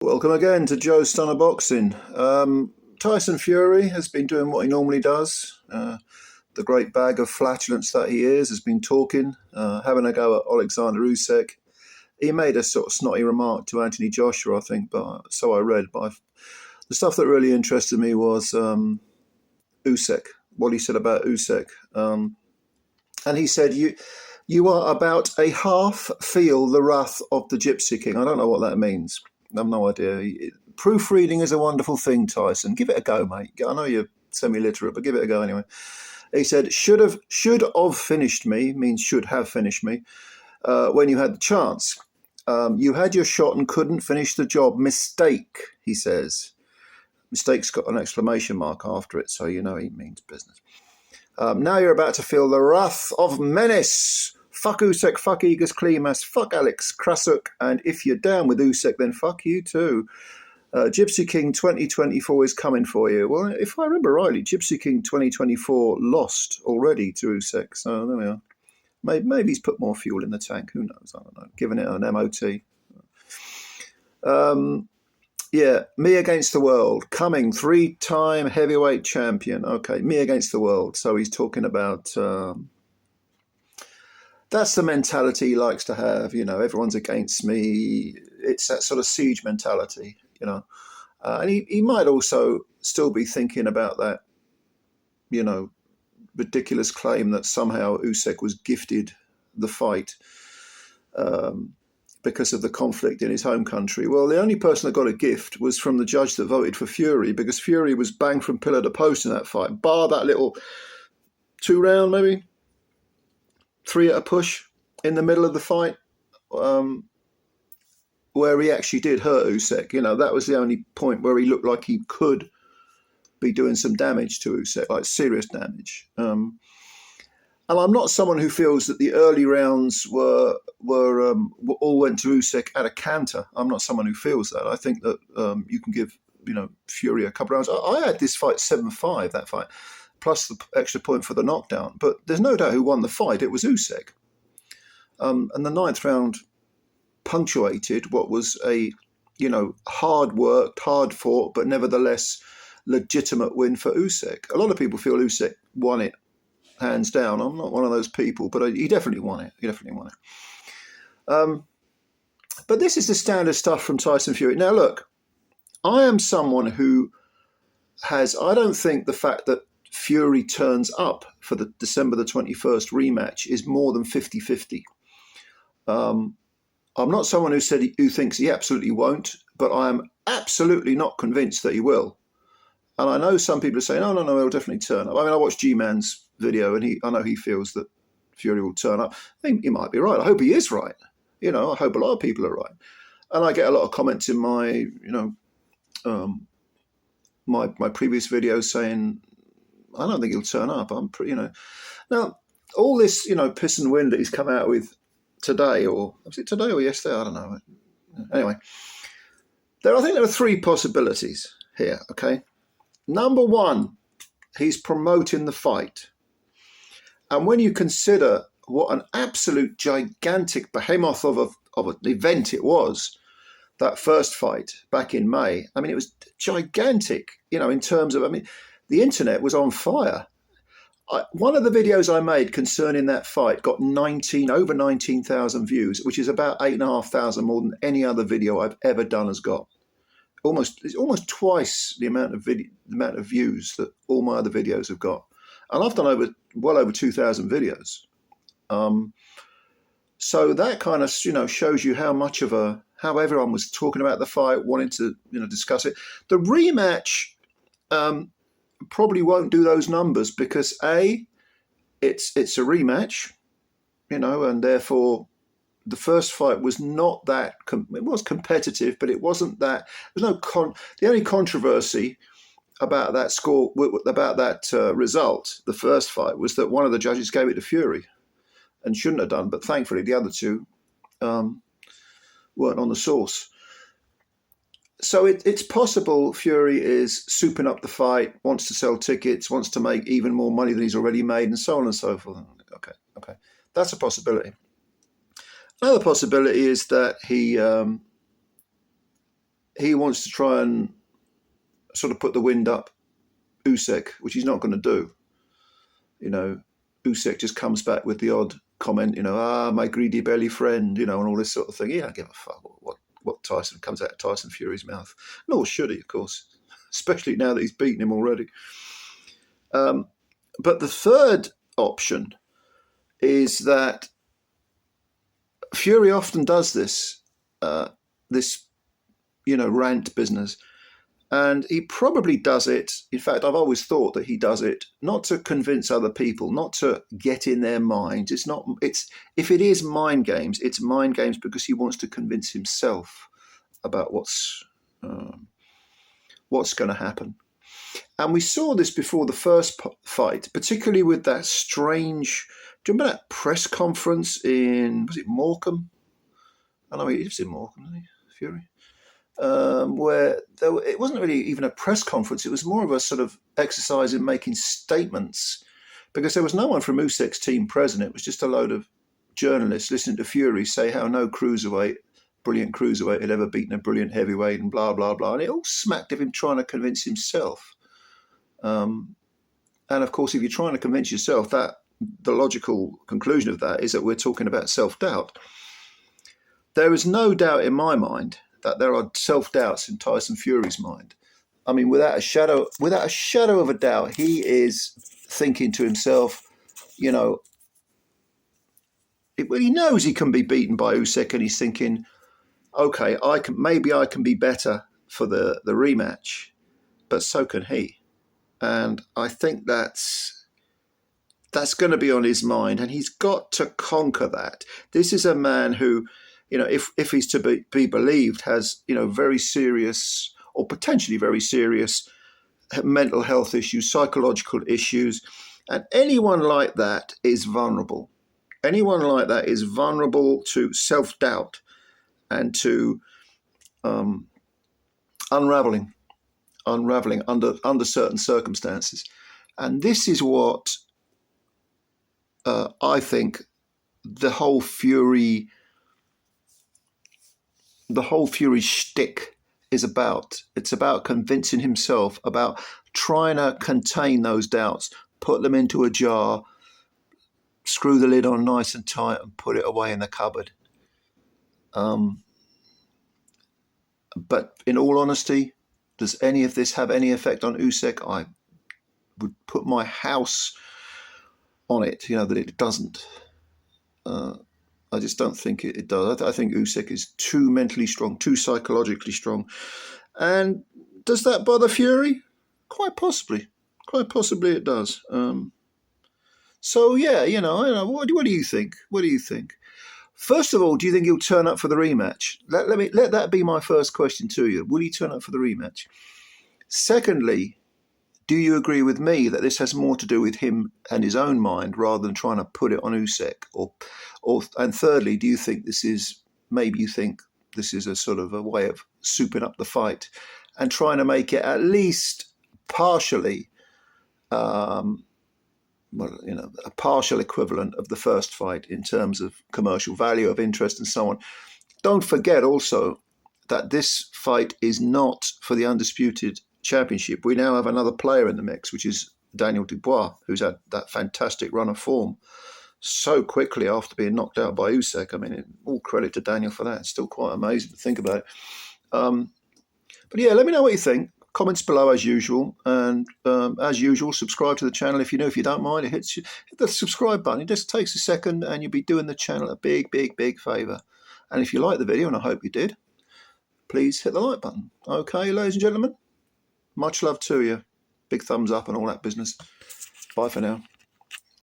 Welcome again to Joe's Stunner Boxing. Tyson Fury has been doing what he normally does. The great bag of flatulence that he is has been talking, having a go at Oleksandr Usyk. He made a sort of snotty remark to Anthony Joshua, I think, but so I read. But the stuff that really interested me was Usyk, what he said about Usyk. And he said, you are about a half feel the wrath of the Gypsy King. I don't know what that means. I have no idea. Proofreading is a wonderful thing, Tyson. Give it a go, mate. I know you're semi-literate, but give it a go anyway. He said, should have finished me, means should have finished me, when you had the chance. You had your shot and couldn't finish the job. Mistake, he says. Mistake's got an exclamation mark after it, so you know he means business. Now you're about to feel the wrath of menace. Fuck Usyk, fuck Igor Klimas, fuck Alex Krasuk, and if you're down with Usyk, then fuck you too. Gypsy King 2024 is coming for you. Well, if I remember rightly, Gypsy King 2024 lost already to Usyk, so there we are. Maybe he's put more fuel in the tank, who knows, I don't know, giving it an MOT. Yeah, me against the world, coming, 3-time heavyweight champion. Okay, me against the world, so he's talking about... that's the mentality he likes to have, you know, everyone's against me. It's that sort of siege mentality, you know. And he might also still be thinking about that, you know, ridiculous claim that somehow Usyk was gifted the fight because of the conflict in his home country. Well, the only person that got a gift was from the judge that voted for Fury, because Fury was banged from pillar to post in that fight, bar that little 2-round, maybe 3 at a push in the middle of the fight, where he actually did hurt Usyk. You know, that was the only point where he looked like he could be doing some damage to Usyk, like serious damage. And I'm not someone who feels that the early rounds were all went to Usyk at a canter. I'm not someone who feels that. I think that you can give, you know, Fury a couple of rounds. I had this fight 7-5, that fight, plus the extra point for the knockdown. But there's no doubt who won the fight. It was Usyk. And the 9th round punctuated what was a, you know, hard worked, hard fought, but nevertheless legitimate win for Usyk. A lot of people feel Usyk won it hands down. I'm not one of those people, but he definitely won it. He definitely won it. But this is the standard stuff from Tyson Fury. Now, look, I am someone who has, I don't think the fact that Fury turns up for the December the 21st rematch is more than 50-50. I'm not someone who thinks he absolutely won't, but I am absolutely not convinced that he will. And I know some people are saying, no, he'll definitely turn up. I mean, I watched G-Man's video, and I know he feels that Fury will turn up. I think he might be right. I hope he is right. You know, I hope a lot of people are right. And I get a lot of comments in my, you know, my previous videos saying, I don't think he'll turn up. I'm pretty, you know. Now, all this, you know, piss and wind that he's come out with today, or was it today or yesterday? I don't know. Anyway, I think there are 3 possibilities here, okay? Number 1, he's promoting the fight. And when you consider what an absolute gigantic behemoth of an event it was, that first fight back in May, I mean, it was gigantic, you know, in terms of, I mean, the internet was on fire. One of the videos I made concerning that fight got over 19,000 views, which is about 8,500 more than any other video I've ever done has got. It's almost twice the amount of views that all my other videos have got, and I've done well over 2,000 videos. So that kind of, you know, shows you how everyone was talking about the fight, wanting to, you know, discuss it. The rematch probably won't do those numbers because it's a rematch, you know, and therefore the first fight was not that. It was competitive, but it wasn't that. There's the only controversy about that score, about that result, the first fight, was that one of the judges gave it to Fury, and shouldn't have done. But thankfully, the other 2 weren't on the sauce. So it's possible Fury is souping up the fight, wants to sell tickets, wants to make even more money than he's already made, and so on and so forth. Okay, that's a possibility. Another possibility is that he wants to try and sort of put the wind up Usyk, which he's not going to do. You know, Usyk just comes back with the odd comment, you know, my greedy belly friend, you know, and all this sort of thing. He don't give a fuck what Tyson comes out of Tyson Fury's mouth. Nor should he, of course, especially now that he's beaten him already. But the third option is that Fury often does this, rant business. And he probably does it. In fact, I've always thought that he does it not to convince other people, not to get in their minds. If it is mind games, it's mind games because he wants to convince himself about what's going to happen. And we saw this before the first fight, particularly with that strange. Do you remember that press conference was it Morecambe? I know he lives in Morecambe, doesn't he, Fury? Where it wasn't really even a press conference. It was more of a sort of exercise in making statements because there was no one from Usyk's team present. It was just a load of journalists listening to Fury say how no brilliant cruiserweight had ever beaten a brilliant heavyweight and blah, blah, blah. And it all smacked of him trying to convince himself. And of course, if you're trying to convince yourself, that the logical conclusion of that is that we're talking about self-doubt. There is no doubt in my mind that there are self-doubts in Tyson Fury's mind. I mean, without a shadow of a doubt, he is thinking to himself, you know, he knows he can be beaten by Usyk, and he's thinking, okay, maybe I can be better for the rematch, but so can he. And I think that's going to be on his mind, and he's got to conquer that. This is a man who, you know, if he's to be believed, has, you know, very serious or potentially very serious mental health issues, psychological issues. And anyone like that is vulnerable. Anyone like that is vulnerable to self-doubt and to unraveling under certain circumstances. And this is what I think the whole Fury shtick is about. It's about convincing himself, about trying to contain those doubts, put them into a jar, screw the lid on nice and tight and put it away in the cupboard. But in all honesty, does any of this have any effect on Usyk? I would put my house on it, you know, that it doesn't. I just don't think it does. I think Usyk is too mentally strong, too psychologically strong. And does that bother Fury? Quite possibly. Quite possibly it does. So, yeah, you know, I don't know. What do you think? What do you think? First of all, do you think he'll turn up for the rematch? Let that be my first question to you. Will he turn up for the rematch? Secondly, do you agree with me that this has more to do with him and his own mind rather than trying to put it on Usyk? And thirdly, do you think this is a sort of a way of souping up the fight and trying to make it at least partially, a partial equivalent of the first fight in terms of commercial value, of interest, and so on? Don't forget also that this fight is not for the undisputed championship. We now have another player in the mix, which is Daniel Dubois, who's had that fantastic run of form so quickly after being knocked out by Usyk. I mean, all credit to Daniel for that. It's still quite amazing to think about it. But yeah, let me know what you think. Comments below as usual. And as usual, subscribe to the channel if you don't mind. Hit the subscribe button. It just takes a second and you'll be doing the channel a big, big, big favour. And if you like the video, and I hope you did, please hit the like button. Okay, ladies and gentlemen, much love to you. Big thumbs up and all that business. Bye for now.